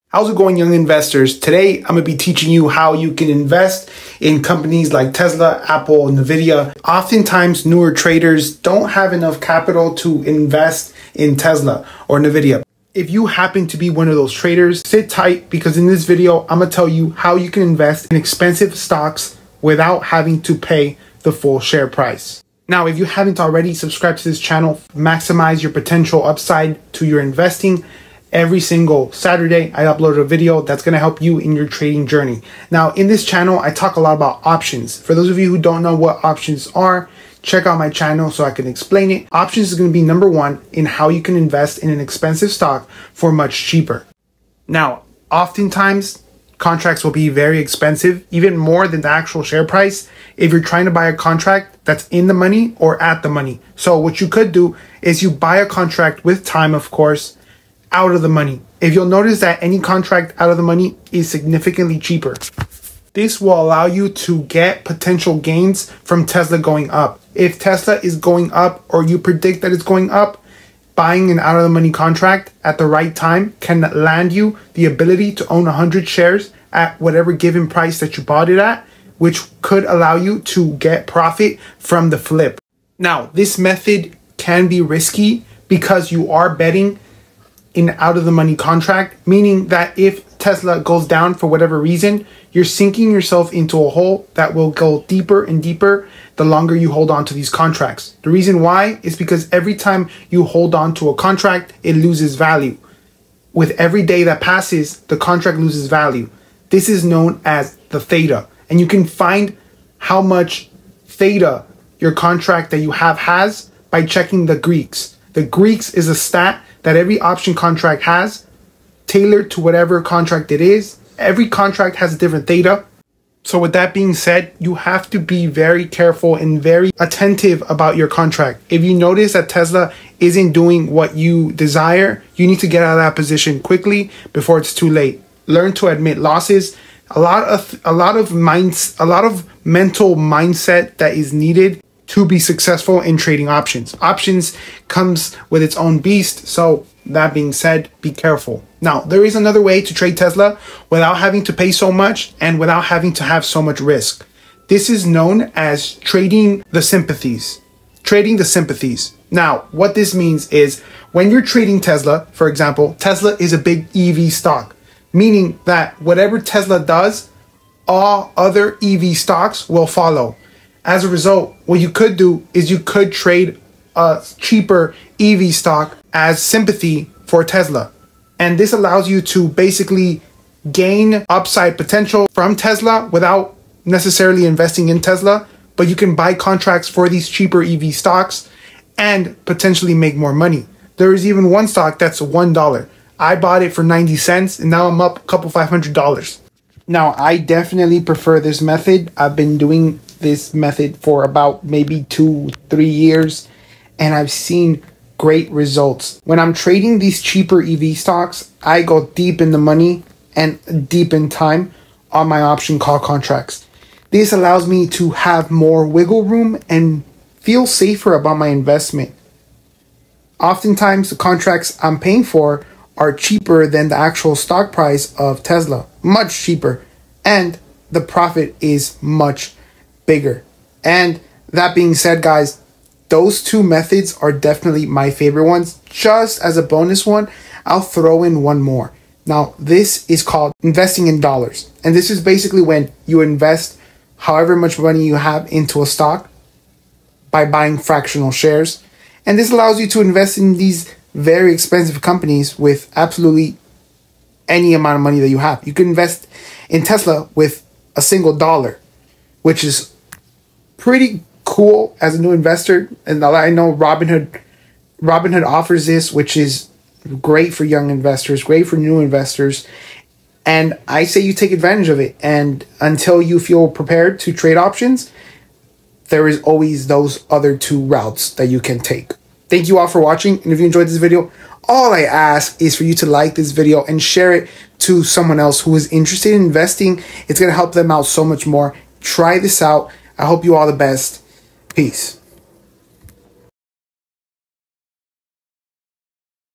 How's it going, young investors? Today, I'm going to be teaching you how you can invest in companies like Tesla, Apple, Nvidia. Oftentimes, newer traders don't have enough capital to invest in Tesla or Nvidia. If you happen to be one of those traders, sit tight because in this video, I'm going to tell you how you can invest in expensive stocks without having to pay the full share price. Now, if you haven't already, subscribe to this channel, maximize your potential upside to your investing. Every single Saturday, I upload a video that's going to help you in your trading journey. Now, in this channel, I talk a lot about options. For those of you who don't know what options are, check out my channel so I can explain it. Options is going to be number one in how you can invest in an expensive stock for much cheaper. Now, oftentimes, contracts will be very expensive, even more than the actual share price, if you're trying to buy a contract that's in the money or at the money. So what you could do is you buy a contract with time, of course, out of the money. If you'll notice that any contract out of the money is significantly cheaper. This will allow you to get potential gains from Tesla going up. If Tesla is going up or you predict that it's going up, buying an out of the money contract at the right time can land you the ability to own 100 shares at whatever given price that you bought it at, which could allow you to get profit from the flip. Now, this method can be risky because you are betting in out of the money contract, meaning that if Tesla goes down for whatever reason, you're sinking yourself into a hole that will go deeper and deeper the longer you hold on to these contracts. The reason why is because every time you hold on to a contract, it loses value. With every day that passes, the contract loses value. This is known as the Theta, and you can find how much Theta your contract that you have has by checking the Greeks. The Greeks is a stat that every option contract has, tailored to whatever contract it is. Every contract has a different Theta. So with that being said, you have to be very careful and very attentive about your contract. If you notice that Tesla isn't doing what you desire, you need to get out of that position quickly before it's too late. Learn to admit losses. A lot of mental mindset that is needed to be successful in trading options. Options comes with its own beast. So that being said, be careful. Now, there is another way to trade Tesla without having to pay so much and without having to have so much risk. This is known as trading the sympathies. Trading the sympathies. Now, what this means is when you're trading Tesla, for example, Tesla is a big EV stock, meaning that whatever Tesla does, all other EV stocks will follow. As a result, what you could do is you could trade a cheaper EV stock as Sympathy for Tesla. And this allows you to basically gain upside potential from Tesla without necessarily investing in Tesla, but you can buy contracts for these cheaper EV stocks and potentially make more money. There is even one stock that's $1. I bought it for 90 cents and now I'm up a couple $500. Now, I definitely prefer this method. I've been doing this method for about maybe 2-3 years, and I've seen great results. When I'm trading these cheaper EV stocks, I go deep in the money and deep in time on my option call contracts. This allows me to have more wiggle room and feel safer about my investment. Oftentimes, the contracts I'm paying for are cheaper than the actual stock price of Tesla, much cheaper, and the profit is much bigger. And that being said, guys, those two methods are definitely my favorite ones. Just as a bonus one, I'll throw in one more. Now, this is called investing in dollars. And this is basically when you invest however much money you have into a stock by buying fractional shares. And this allows you to invest in these very expensive companies with absolutely any amount of money that you have. You can invest in Tesla with a single dollar, which is pretty cool as a new investor. And I know Robinhood offers this, which is great for young investors, great for new investors. And I say you take advantage of it. And until you feel prepared to trade options, there is always those other two routes that you can take. Thank you all for watching. And if you enjoyed this video, all I ask is for you to like this video and share it to someone else who is interested in investing. It's going to help them out so much more. Try this out. I hope you all the best. Peace.